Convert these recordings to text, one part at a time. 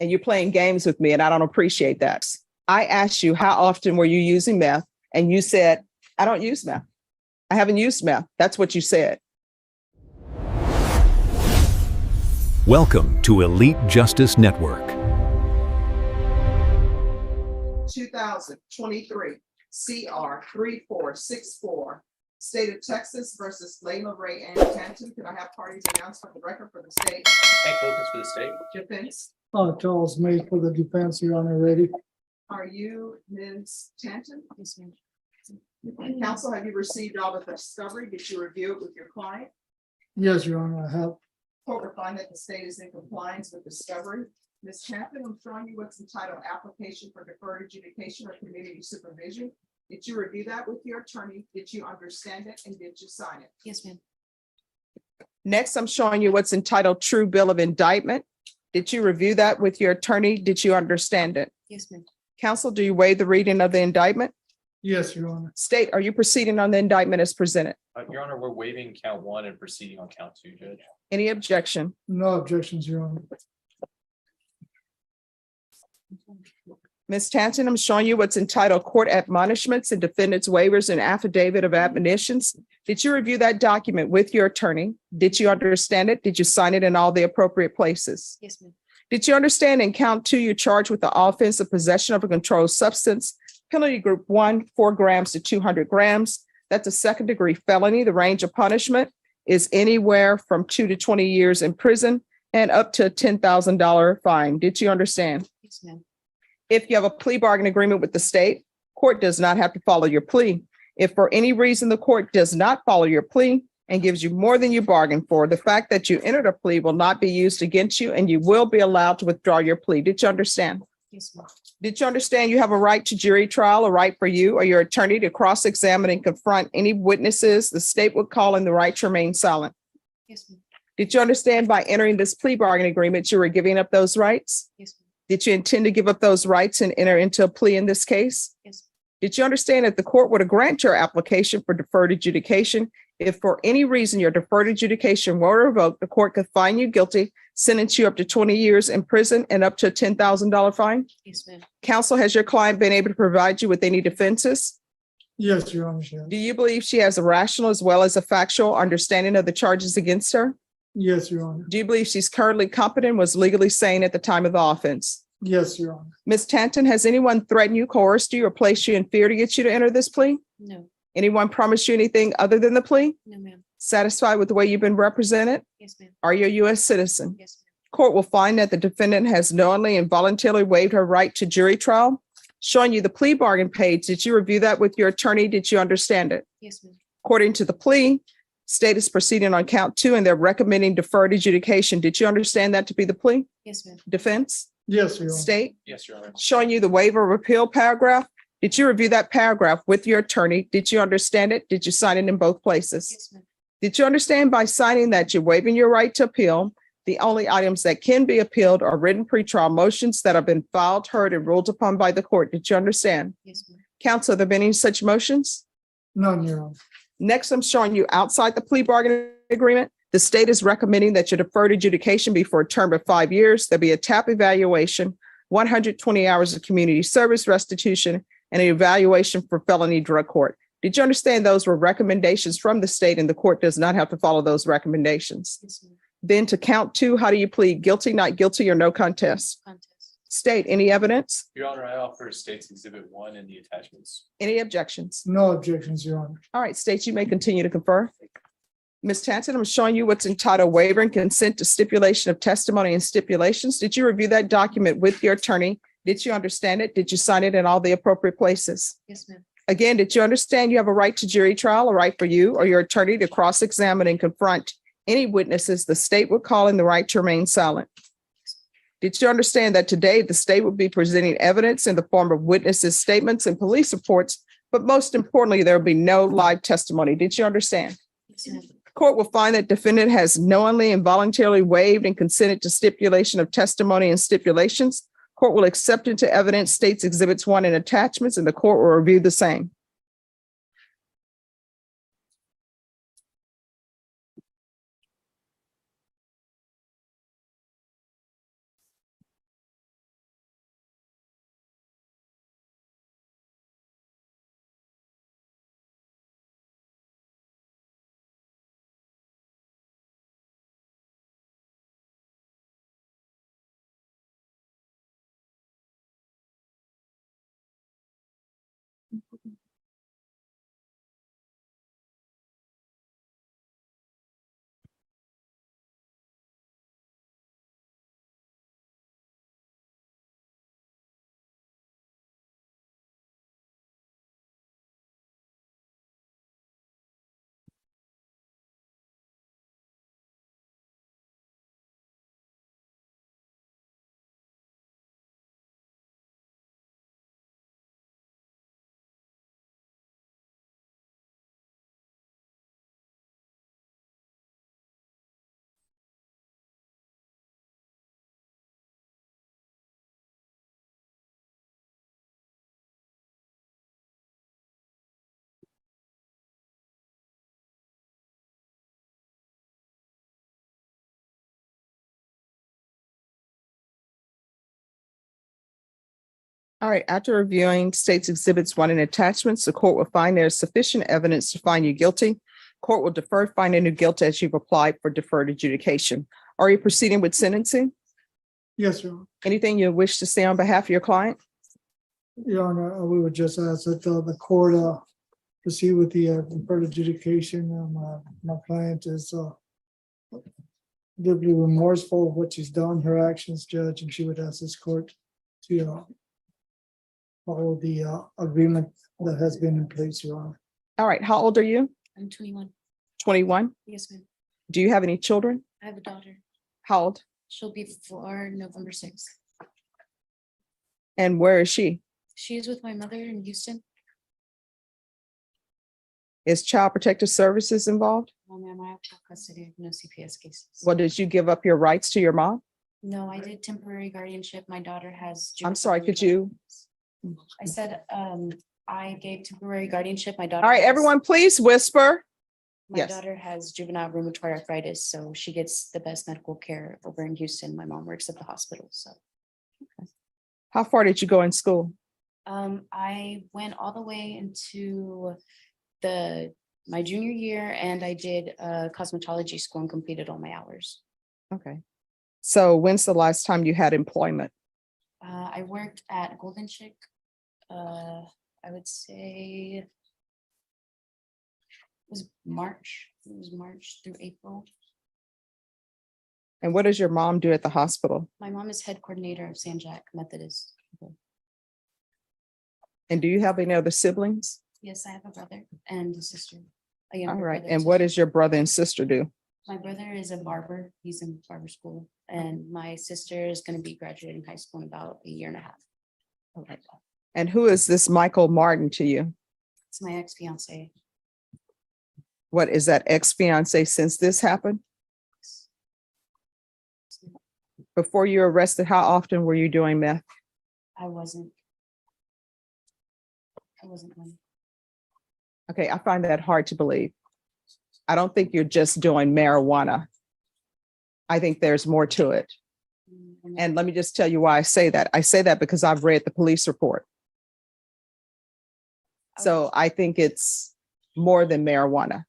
and you're playing games with me, and I don't appreciate that. I asked you, how often were you using meth? And you said, I don't use meth. I haven't used meth. That's what you said. Welcome to Elite Justice Network. 2023 CR 3464, State of Texas versus Layla Tantzen. Can I have parties announced for the record for the state? Hank Wilkins for the state. Defense. Charles May for the defense, Your Honor, ready. Are you Ms. Tantzen? Yes, ma'am. Counsel, have you received all of the discovery? Did you review it with your client? Yes, Your Honor, I have. Court will find that the state is in compliance with discovery. Ms. Tantzen, I'm showing you what's entitled application for deferred adjudication or community supervision. Did you review that with your attorney? Did you understand it and did you sign it? Yes, ma'am. Next, I'm showing you what's entitled true bill of indictment. Did you review that with your attorney? Did you understand it? Yes, ma'am. Counsel, do you waive the reading of the indictment? Yes, Your Honor. State, are you proceeding on the indictment as presented? Your Honor, we're waiving count 1 and proceeding on count 2, Judge. Any objection? No objections, Your Honor. Ms. Tantzen, I'm showing you what's entitled court admonishments and defendants waivers and affidavit of admonitions. Did you review that document with your attorney? Did you understand it? Did you sign it in all the appropriate places? Yes, ma'am. Did you understand in count 2, you're charged with the offense of possession of a controlled substance, penalty group 1, 4 grams to 200 grams. That's a second degree felony. The range of punishment is anywhere from 2 to 20 years in prison and up to a $10,000 fine. Did you understand? Yes, ma'am. If you have a plea bargain agreement with the state, court does not have to follow your plea. If for any reason the court does not follow your plea and gives you more than you bargained for, the fact that you entered a plea will not be used against you and you will be allowed to withdraw your plea. Did you understand? Yes, ma'am. Did you understand you have a right to jury trial, a right for you or your attorney to cross-examine and confront any witnesses the state would call in the right to remain silent? Yes, ma'am. Did you understand by entering this plea bargain agreement, you were giving up those rights? Yes, ma'am. Did you intend to give up those rights and enter into a plea in this case? Yes. Did you understand that the court would grant your application for deferred adjudication? If for any reason your deferred adjudication were revoked, the court could find you guilty, sentence you up to 20 years in prison and up to a $10,000 fine? Yes, ma'am. Counsel, has your client been able to provide you with any defenses? Yes, Your Honor. Yes. Do you believe she has a rational as well as a factual understanding of the charges against her? Yes, Your Honor. Do you believe she's currently competent and was legally sane at the time of the offense? Yes, Your Honor. Ms. Tantzen, has anyone threatened you, coerced you, or placed you in fear to get you to enter this plea? No. Anyone promised you anything other than the plea? No, ma'am. Satisfied with the way you've been represented? Yes, ma'am. Are you a U.S. citizen? Yes, ma'am. Court will find that the defendant has knowingly and voluntarily waived her right to jury trial. Showing you the plea bargain page, did you review that with your attorney? Did you understand it? Yes, ma'am. According to the plea, state is proceeding on count 2 and they're recommending deferred adjudication. Did you understand that to be the plea? Yes, ma'am. Defense? Yes, Your Honor. State? Yes, Your Honor. Showing you the waiver of appeal paragraph. Did you review that paragraph with your attorney? Did you understand it? Did you sign it in both places? Yes, ma'am. Did you understand by signing that you're waiving your right to appeal? The only items that can be appealed are written pretrial motions that have been filed, heard, and ruled upon by the court. Did you understand? Yes, ma'am. Counsel, have there been any such motions? None, Your Honor. Next, I'm showing you outside the plea bargaining agreement. The state is recommending that your deferred adjudication be for a term of 5 years. There'll be a TAP evaluation, 120 hours of community service restitution, and an evaluation for felony drug court. Did you understand those were recommendations from the state and the court does not have to follow those recommendations? Yes, ma'am. Then to count 2, how do you plead? Guilty, not guilty, or no contest? Contest. State, any evidence? Your Honor, I offer State's Exhibit 1 and the attachments. Any objections? No objections, Your Honor. All right, state, you may continue to confer. Ms. Tantzen, I'm showing you what's entitled waiver and consent to stipulation of testimony and stipulations. Did you review that document with your attorney? Did you understand it? Did you sign it in all the appropriate places? Yes, ma'am. Again, did you understand you have a right to jury trial, a right for you or your attorney to cross-examine and confront any witnesses the state would call in the right to remain silent? Did you understand that today the state would be presenting evidence in the form of witnesses' statements and police reports, but most importantly, there will be no live testimony? Did you understand? Yes, ma'am. Court will find that defendant has knowingly and voluntarily waived and consented to stipulation of testimony and stipulations. Court will accept into evidence states exhibits 1 and attachments, and the court will review the same. All right, after reviewing state's exhibits 1 and attachments, the court will find there is sufficient evidence to find you guilty. Court will defer finding you guilty as you've applied for deferred adjudication. Are you proceeding with sentencing? Yes, Your Honor. Anything you wish to say on behalf of your client? Your Honor, we would just ask that the court proceed with the deferred adjudication. My client is deeply remorseful of what she's done, her actions, Judge, and she would ask this court to follow the agreement that has been in place, Your Honor. All right, how old are you? I'm 21. 21. Yes, ma'am. Do you have any children? I have a daughter. How old? She'll be 4 November 6th. And where is she? She's with my mother in Houston. Is Child Protective Services involved? No, ma'am, I have full custody, no CPS cases. Well, did you give up your rights to your mom? No, I did temporary guardianship. My daughter has. I'm sorry, could you? I said, I gave temporary guardianship. My daughter. All right, has- everyone, please whisper. My yes. daughter has juvenile rheumatoid arthritis, so she gets the best medical care over in Houston. My mom works at the hospital, so. How far did you go in school? I went all the way into my junior year, and I did cosmetology school and completed all my hours. Okay. So when's the last time you had employment? I worked at Golden Chick. I would say it was March. It was March through April. And what does your mom do at the hospital? My mom is head coordinator of San Jack Methodist. And do you have any other siblings? Yes, I have a brother and a sister. A All younger right. brother And too. what does your brother and sister do? My brother is a barber. He's in barber school, and my sister is going to be graduating high school in about a year and a half. All right. And who is this Michael Martin to you? It's my ex-fiancé. What is that ex-fiancé since this happened? Before you were arrested, how often were you doing meth? I wasn't. One. Okay, I find that hard to believe. I don't think you're just doing marijuana. I think there's more to it. And let me just tell you why I say that. I say that because I've read the police report. So I think it's more than marijuana.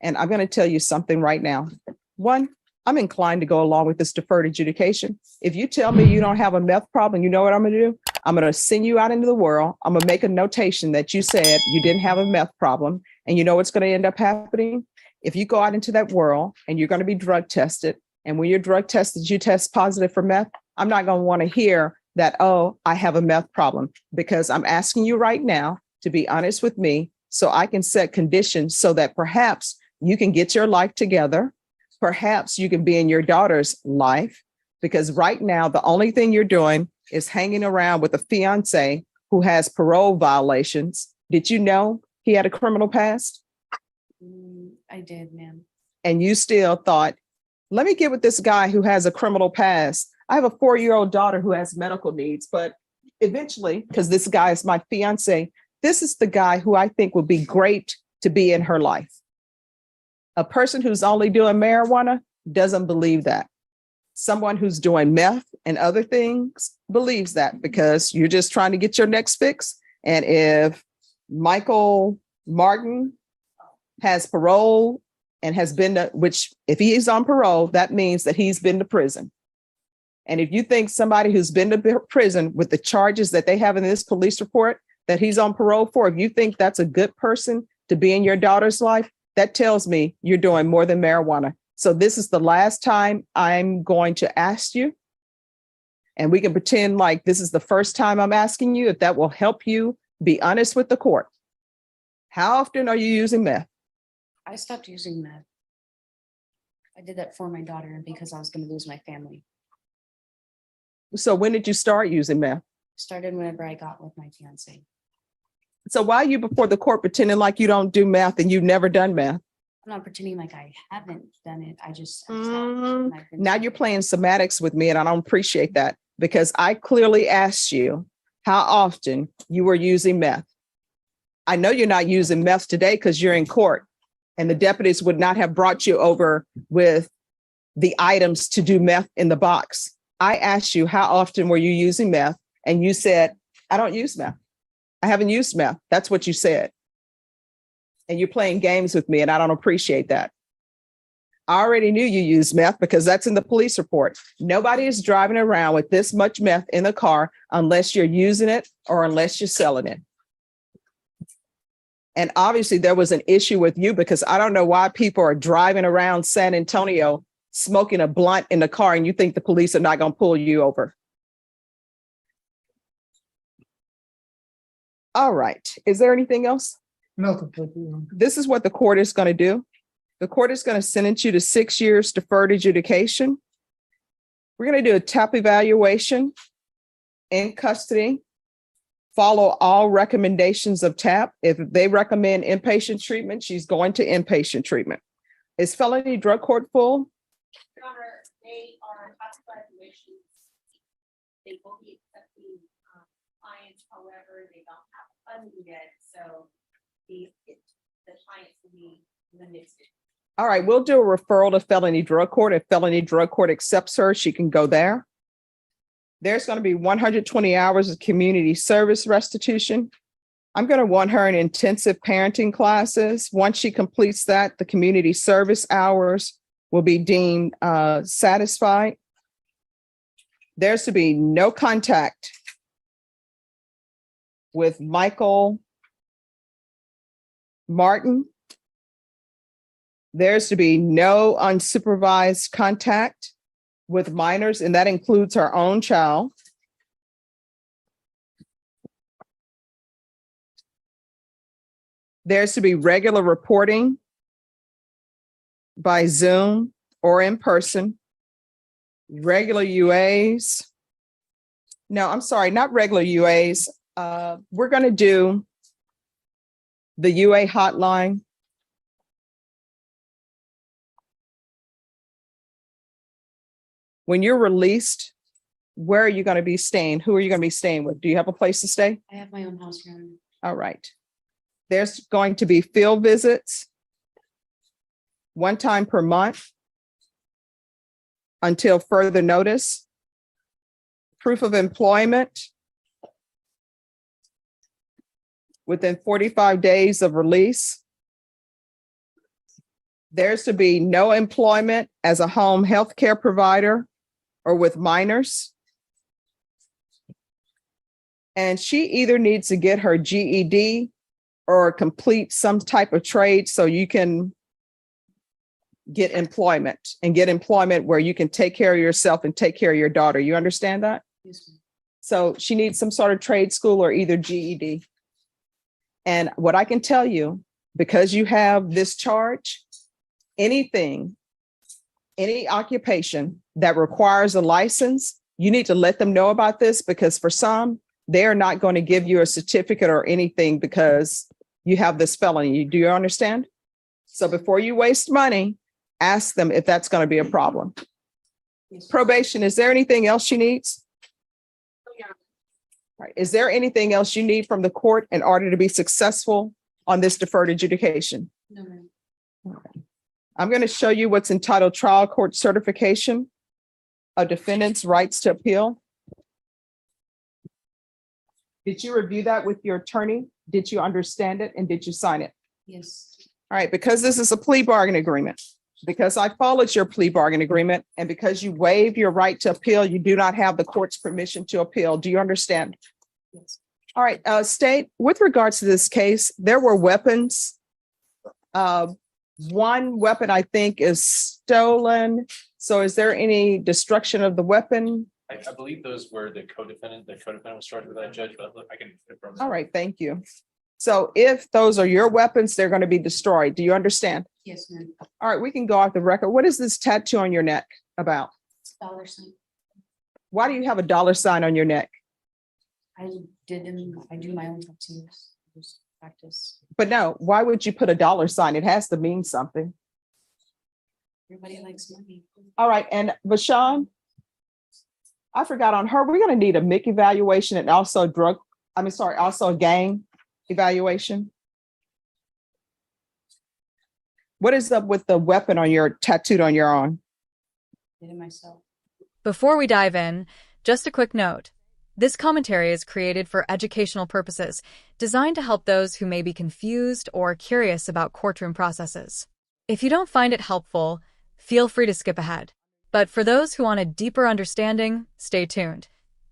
And I'm going to tell you something right now. One, I'm inclined to go along with this deferred adjudication. If you tell me you don't have a meth problem, you know what I'm going to do? I'm going to send you out into the world. I'm going to make a notation that you said you didn't have a meth problem. And you know what's going to end up happening? If you go out into that world and you're going to be drug tested, and when you're drug tested, you test positive for meth, I'm not going to want to hear that, oh, I have a meth problem, because I'm asking you right now to be honest with me so I can set conditions so that perhaps you can get your life together. Perhaps you can be in your daughter's life, because right now, the only thing you're doing is hanging around with a fiance who has parole violations. Did you know he had a criminal past? I did, ma'am. And you still thought, let me get with this guy who has a criminal past. I have a 4-year-old daughter who has medical needs, but eventually, because this guy is my fiance, this is the guy who I think would be great to be in her life. A person who's only doing marijuana doesn't believe that. Someone who's doing meth and other things believes that, because you're just trying to get your next fix. And if Michael Martin has parole and has been to, which if he's on parole, that means that he's been to prison. And if you think somebody who's been to prison with the charges that they have in this police report that he's on parole for, if you think that's a good person to be in your daughter's life, that tells me you're doing more than marijuana. So this is the last time I'm going to ask you, and we can pretend like this is the first time I'm asking you, if that will help you be honest with the court. How often are you using meth? I stopped using meth. I did that for my daughter because I was going to lose my family. So when did you start using meth? Started whenever I got with my fiance. So why are you before the court pretending like you don't do meth and you've never done meth? I'm not pretending like I haven't done it. I just Now you're playing semantics with me, and I don't appreciate that, because I clearly asked you how often you were using meth. I know you're not using meth today because you're in court, and the deputies would not have brought you over with the items to do meth in the box. I asked you how often were you using meth, and you said, I don't use meth. I haven't used meth. That's what you said. And you're playing games with me, and I don't appreciate that. I already knew you used meth because that's in the police report. Nobody is driving around with this much meth in the car unless you're using it or unless you're selling it. And obviously there was an issue with you because I don't know why people are driving around San Antonio smoking a blunt in the car and you think the police are not going to pull you over. All right. Is there anything else? No, completely wrong. This is what the court is going to do. The court is going to sentence you to 6 years deferred adjudication. We're going to do a TAP evaluation in custody. Follow all recommendations of TAP. If they recommend inpatient treatment, she's going to inpatient treatment. Is felony drug court full? Your Honor, they are classified situations. They will be accepting clients, however, they don't have funding yet, so the clients will be limited. All right, we'll do a referral to felony drug court. If felony drug court accepts her, she can go there. There's going to be 120 hours of community service restitution. I'm going to want her in intensive parenting classes. Once she completes that, the community service hours will be deemed satisfied. There's to be no contact with Michael Martin. There's to be no unsupervised contact with minors, and that includes her own child. There's to be regular reporting by Zoom or in person, regular UAs. No, I'm sorry, not regular UAs. We're going to do the UA hotline. When you're released, where are you going to be staying? Who are you going to be staying with? Do you have a place to stay? I have my own house, Your Honor. All right. There's going to be field visits one time per month until further notice. Proof of employment within 45 days of release. There's to be no employment as a home health care provider or with minors. And she either needs to get her GED or complete some type of trade so you can get employment and get employment where you can take care of yourself and take care of your daughter. You understand that? Yes, ma'am. So she needs some sort of trade school or either GED. And what I can tell you, because you have this charge, anything, any occupation that requires a license, you need to let them know about this because for some, they're not going to give you a certificate or anything because you have this felony. Do you understand? So before you waste money, ask them if that's going to be a problem. Yes, ma'am. Probation, is there anything else she needs? Yeah. All right. Is there anything else you need from the court in order to be successful on this deferred adjudication? No, ma'am. I'm going to show you what's entitled Trial Court Certification of Defendant's Rights to Appeal. Did you review that with your attorney? Did you understand it and did you sign it? Yes. All right, because this is a plea bargain agreement, because I followed your plea bargain agreement and because you waived your right to appeal, you do not have the court's permission to appeal. Do you understand? Yes. All right, State, with regards to this case, there were weapons. One weapon, I think, is stolen. So is there any destruction of the weapon? I believe those were the co-defendant. The co-defendant was charged with that, Judge, but I can confirm. All right, thank you. So if those are your weapons, they're going to be destroyed. Do you understand? Yes, ma'am. All right, we can go off the record. What is this tattoo on your neck about? Dollar sign. Why do you have a dollar sign on your neck? I do my own tattoos. Just practice. But no, why would you put a dollar sign? It has to mean something. Everybody likes money. All right, and Vashawn, I forgot on her, we're going to need a MIC evaluation and also also a gang evaluation. What is up with the weapon on your tattooed on your arm? Did it myself. Before we dive in, just a quick note. This commentary is created for educational purposes, designed to help those who may be confused or curious about courtroom processes. If you don't find it helpful, feel free to skip ahead. But for those who want a deeper understanding, stay tuned.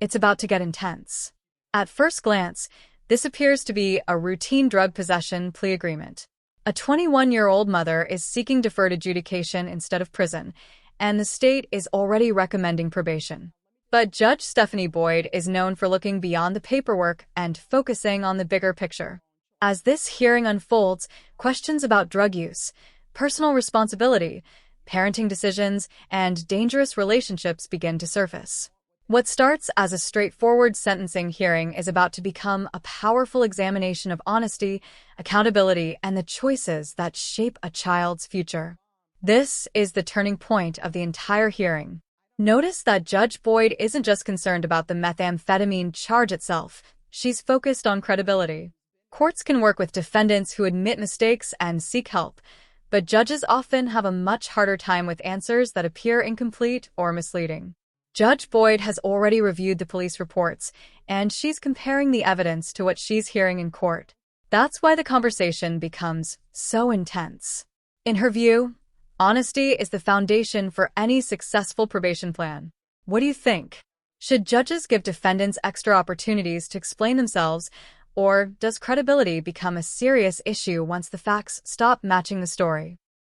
It's about to get intense. At first glance, this appears to be a routine drug possession plea agreement. A 21-year-old mother is seeking deferred adjudication instead of prison, and the state is already recommending probation. But Judge Stephanie Boyd is known for looking beyond the paperwork and focusing on the bigger picture. As this hearing unfolds, questions about drug use, personal responsibility, parenting decisions, and dangerous relationships begin to surface. What starts as a straightforward sentencing hearing is about to become a powerful examination of honesty, accountability, and the choices that shape a child's future. This is the turning point of the entire hearing. Notice that Judge Boyd isn't just concerned about the methamphetamine charge itself. She's focused on credibility. Courts can work with defendants who admit mistakes and seek help, but judges often have a much harder time with answers that appear incomplete or misleading. Judge Boyd has already reviewed the police reports, and she's comparing the evidence to what she's hearing in court. That's why the conversation becomes so intense. In her view, honesty is the foundation for any successful probation plan. What do you think? Should judges give defendants extra opportunities to explain themselves, or does credibility become a serious issue once the facts stop matching the story?